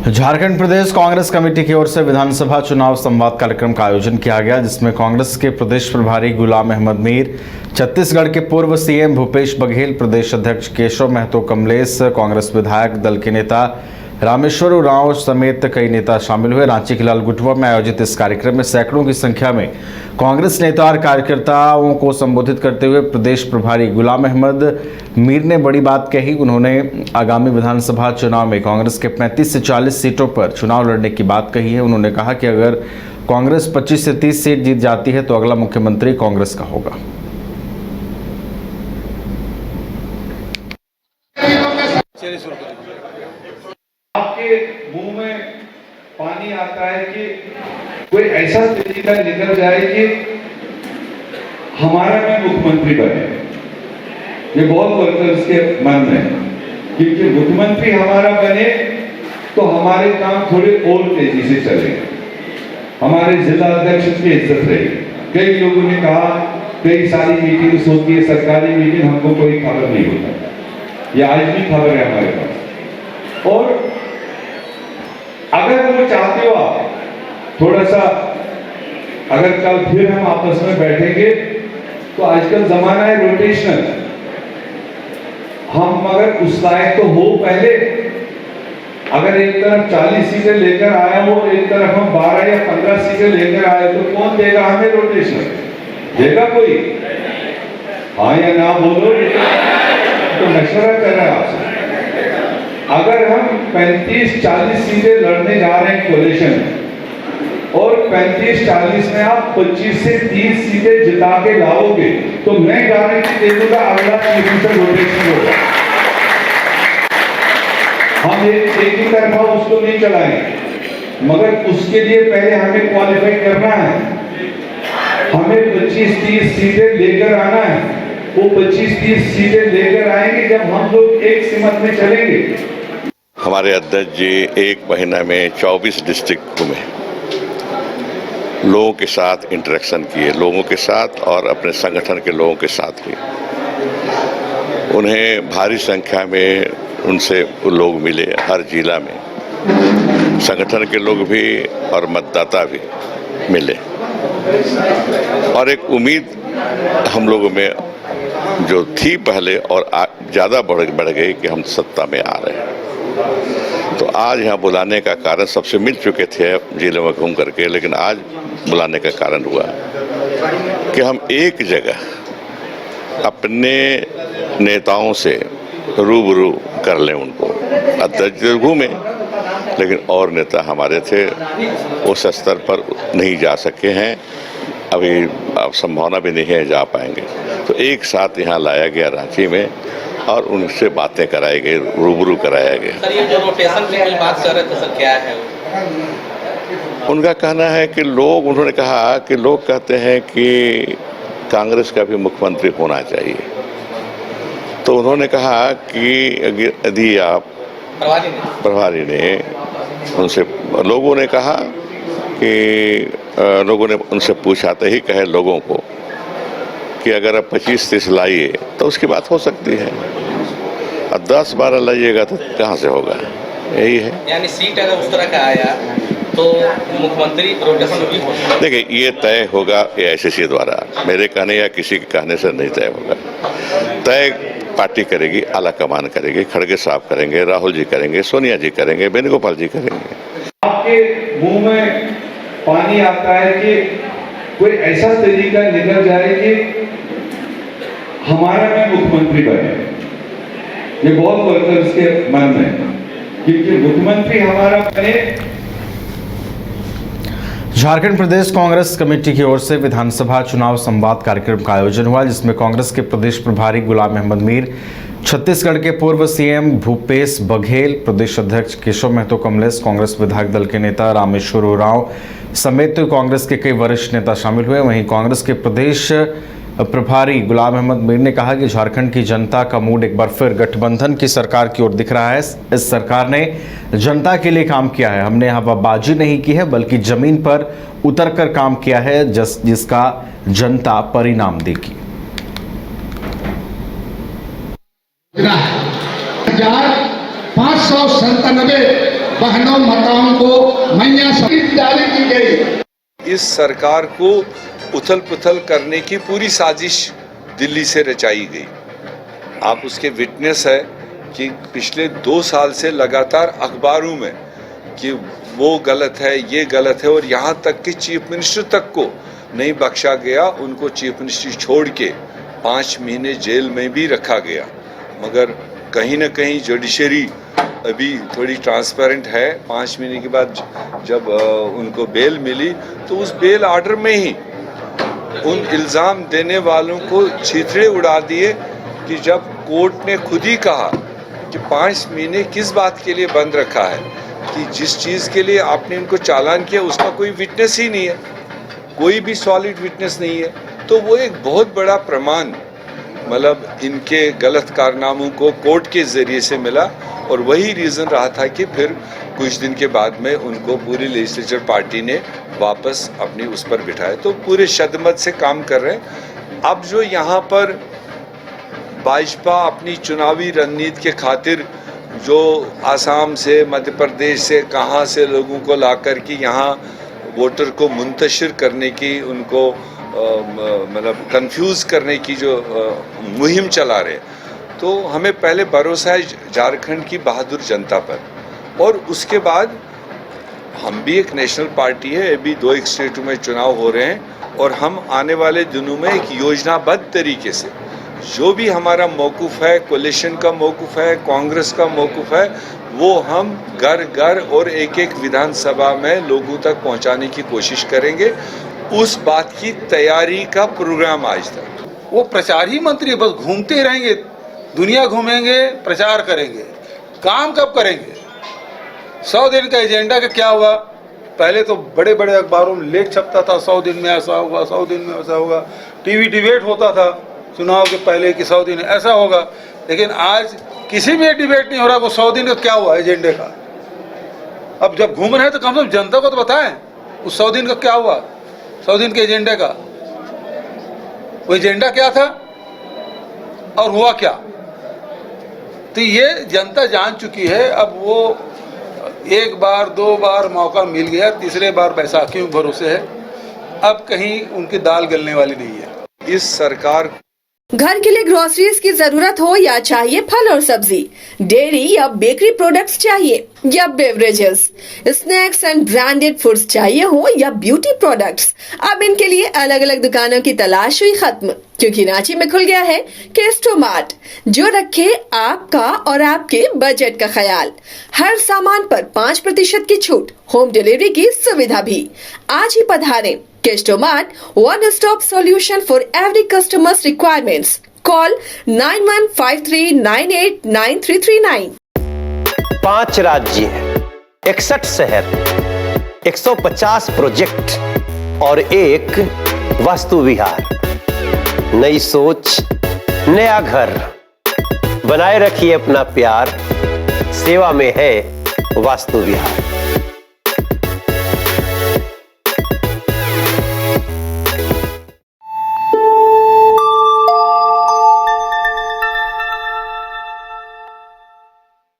झारखंड प्रदेश Congress committee की ओर से विधानसभा चुनाव संवाद कार्यक्रम का आयोजन किया गया, जिसमें कांग्रेस के प्रदेश प्रभारी गुलाम अहमद मीर, छत्तीसगढ़ के पूर्व सीएम भूपेश बघेल, प्रदेश अध्यक्ष केशव महतो कमलेश, कांग्रेस विधायक दल के नेता रामेश्वर उरांव समेत कई नेता शामिल हुए। रांची के लालगुटवा में आयोजित इस कार्यक्रम में सैकड़ों की संख्या में कांग्रेस नेता और कार्यकर्ताओं को संबोधित करते हुए प्रदेश प्रभारी गुलाम अहमद मीर ने बड़ी बात कही। उन्होंने आगामी विधानसभा चुनाव में कांग्रेस के 35 से 40 सीटों पर चुनाव लड़ने की बात कही है। उन्होंने कहा कि अगर कांग्रेस 25 से 30 सीट जीत जाती है तो अगला मुख्यमंत्री कांग्रेस का होगा। आपके मुंह में पानी आता है कि कोई ऐसा तरीका निकल जाए कि हमारा मैं मुख्यमंत्री बने। ये बहुत वर्कर्स के मन में, क्योंकि मुख्यमंत्री हमारा बने तो हमारे काम थोड़े और तेजी से चलेंगे, हमारे जिला अध्यक्ष की इज्जत रहेगी। कई लोगों ने कहा कई सारी मीटिंग्स होती है, सरकारी मीटिंग हमको कोई खबर नहीं होता। ये आज भी खबर है हमारे पास। और अगर वो चाहते हो आप थोड़ा सा, अगर कल फिर हम आपस में बैठेंगे तो आजकल जमाना है रोटेशनल, हम अगर उस लायक तो हो पहले, अगर एक तरफ 40 सीटें लेकर आया हो, एक तरफ हम 12 या 15 सीटें लेकर आए, तो कौन देगा हमें रोटेशनल? देगा कोई? हाँ या ना बोलो, तो मशवरा कर रहा है आपसे। अगर हम 35-40 सीटें लड़ने जा रहे हैं कोलिशन में, और 35-40 में आप 25 से 30 सीटें जिता के लाओगे, तो मैं गारंटी दे दूंगा अगला मिनिस्टर रोटेशन होगा। हम एक ही तरफा उसको नहीं चलाएंगे, मगर उसके लिए पहले हमें क्वालिफाई करना है। हमें 25-30 सीटें लेकर आना है। वो 25-30 सीटें लेकर आएंगे जब हम लोग एक सिमत में चलेंगे। हमारे अध्यक्ष जी एक महीना में 24 डिस्ट्रिक्ट घूमे, लोगों के साथ इंटरेक्शन किए, लोगों के साथ और अपने संगठन के लोगों के साथ भी। उन्हें भारी संख्या में उनसे लोग मिले, हर जिला में संगठन के लोग भी और मतदाता भी मिले, और एक उम्मीद हम लोगों में जो थी पहले और ज़्यादा बढ़ गई कि हम सत्ता में आ रहे हैं। तो आज यहाँ बुलाने का कारण, सबसे मिल चुके थे जिले में घूम करके, लेकिन आज बुलाने का कारण हुआ कि हम एक जगह अपने नेताओं से रूबरू कर लें उनको। अध्यक्ष घूमे, लेकिन और नेता हमारे थे उस स्तर पर नहीं जा सके हैं, अभी संभावना भी नहीं है जा पाएंगे। तो एक साथ यहाँ लाया गया रांची में और उनसे बातें कराई गई, रूबरू कराया गया। सर, ये जो रोटेशन की कोई बात कर रहे थे सर, क्या है? उनका कहना है कि उन्होंने कहा कि लोग कहते हैं कि कांग्रेस का भी मुख्यमंत्री होना चाहिए। तो उन्होंने कहा कि यदि आप प्रभारी ने उनसे, लोगों ने कहा कि लोगों ने उनसे पूछा तो ही कहे लोगों को कि अगर आप 25-30 लाइए तो उसकी बात हो सकती है, और 10-12 लाइएगा तो कहाँ से होगा? यही है। यानी सीट अगर उस तरह का आया तो मुख्यमंत्री रोटेशन भी हो सकता है। देखिए, ये तय होगा AICC द्वारा, मेरे कहने या किसी के कहने से नहीं तय होगा। तय पार्टी करेगी, आला कमान करेगी, खड़गे साहब करेंगे, राहुल जी करेंगे, सोनिया जी करेंगे, वेणुगोपाल जी करेंगे। आपके मुंह में पानी आता है कि कोई ऐसा तरीका निकल जाए कि हमारा मैं मुख्यमंत्री बने। ये बहुत वर्कर्स के मन में, क्योंकि मुख्यमंत्री हमारा बने। झारखंड प्रदेश कांग्रेस कमेटी की ओर से विधानसभा चुनाव संवाद कार्यक्रम का आयोजन हुआ, जिसमें कांग्रेस के प्रदेश प्रभारी गुलाम अहमद मीर, छत्तीसगढ़ के पूर्व सीएम भूपेश बघेल, प्रदेश अध्यक्ष केशव महतो कमलेश, कांग्रेस विधायक दल के नेता रामेश्वर उरांव समेत कांग्रेस के कई वरिष्ठ नेता शामिल हुए। वहीं कांग्रेस के प्रदेश प्रभारी गुलाम अहमद मीर ने कहा कि झारखंड की जनता का मूड एक बार फिर गठबंधन की सरकार की ओर दिख रहा है। इस सरकार ने जनता के लिए काम किया है, हमने हवाबाजी नहीं की है, बल्कि जमीन पर उतरकर काम किया है, जिसका जनता परिणाम देगी। 597 बहनों माताओं को मैया जारी की गई। इस सरकार को उथल पुथल करने की पूरी साजिश दिल्ली से रचाई गई। आप उसके विटनेस है कि पिछले 2 साल से लगातार अखबारों में कि वो गलत है, ये गलत है, और यहाँ तक कि चीफ मिनिस्टर तक को नहीं बख्शा गया। उनको चीफ मिनिस्टर छोड़ के 5 महीने जेल में भी रखा गया। मगर कहीं ना कहीं जुडिशरी अभी थोड़ी ट्रांसपेरेंट है। 5 महीने के बाद जब उनको बेल मिली तो उस बेल ऑर्डर में ही उन इल्ज़ाम देने वालों को छींतरे उड़ा दिए कि जब कोर्ट ने खुद ही कहा कि 5 महीने किस बात के लिए बंद रखा है कि जिस चीज़ के लिए आपने इनको चालान किया उसका कोई विटनेस ही नहीं है, कोई भी सॉलिड विटनेस नहीं है। तो वो एक बहुत बड़ा प्रमाण मतलब इनके गलत कारनामों को कोर्ट के ज़रिए से मिला, और वही रीज़न रहा था कि फिर कुछ दिन के बाद में उनको पूरी लेजिस्लेचर पार्टी ने वापस अपनी उस पर बिठाया। तो पूरे शदमत से काम कर रहे हैं। अब जो यहाँ पर भाजपा अपनी चुनावी रणनीति के खातिर जो आसाम से, मध्य प्रदेश से, कहाँ से लोगों को ला कर के यहाँ वोटर को मुंतशिर करने की, उनको मतलब कंफ्यूज करने की जो मुहिम चला रहे, तो हमें पहले भरोसा है झारखंड की बहादुर जनता पर, और उसके बाद हम भी एक नेशनल पार्टी है। अभी 2 स्टेटों में चुनाव हो रहे हैं और हम आने वाले दिनों में एक योजनाबद्ध तरीके से जो भी हमारा मौक़िफ़ है, कोलिशन का मौक़िफ़ है, कांग्रेस का मौक़िफ़ है, वो हम घर घर और एक विधानसभा में लोगों तक पहुंचाने की कोशिश करेंगे। उस बात की तैयारी का प्रोग्राम आज था। वो प्रचार ही मंत्री बस घूमते रहेंगे, दुनिया घूमेंगे, प्रचार करेंगे, काम कब करेंगे? 100 दिन का एजेंडा का क्या हुआ? पहले तो बड़े बड़े अखबारों में लेख छपता था, 100 दिन में ऐसा होगा, 100 दिन में ऐसा होगा। टीवी डिबेट होता था चुनाव के पहले कि 100 दिन ऐसा होगा, लेकिन आज किसी में डिबेट नहीं हो रहा। वो 100 दिन का क्या हुआ एजेंडे का? अब जब घूम रहे हैं तो कम से कम जनता को तो बताएं उस 100 दिन का क्या हुआ, 100 दिन के एजेंडे का वो एजेंडा क्या था और हुआ क्या। तो ये जनता जान चुकी है। अब वो 1 बार 2 बार मौका मिल गया, तीसरे बार बैसाखियों के भरोसे है। अब कहीं उनकी दाल गलने वाली नहीं है। इस सरकार घर के लिए ग्रोसरीज की जरूरत हो या चाहिए फल और सब्जी, डेयरी या बेकरी प्रोडक्ट्स चाहिए या beverages, snacks and branded foods चाहिए हो या ब्यूटी प्रोडक्ट्स, अब इनके लिए अलग अलग दुकानों की तलाश हुई खत्म, क्योंकि रांची में खुल गया है केस्टो मार्ट, जो रखे आपका और आपके बजट का ख्याल। हर सामान पर 5% की छूट, होम डिलीवरी की सुविधा भी। आज ही पधारें Kesto mart, one stop solution for every customer's requirements. Call 9153989339. 5 राज्य, 61 शहर, 150 प्रोजेक्ट और एक वास्तु विहार। नई सोच, नया घर। बनाए रखिए अपना प्यार, सेवा में है वास्तु विहार।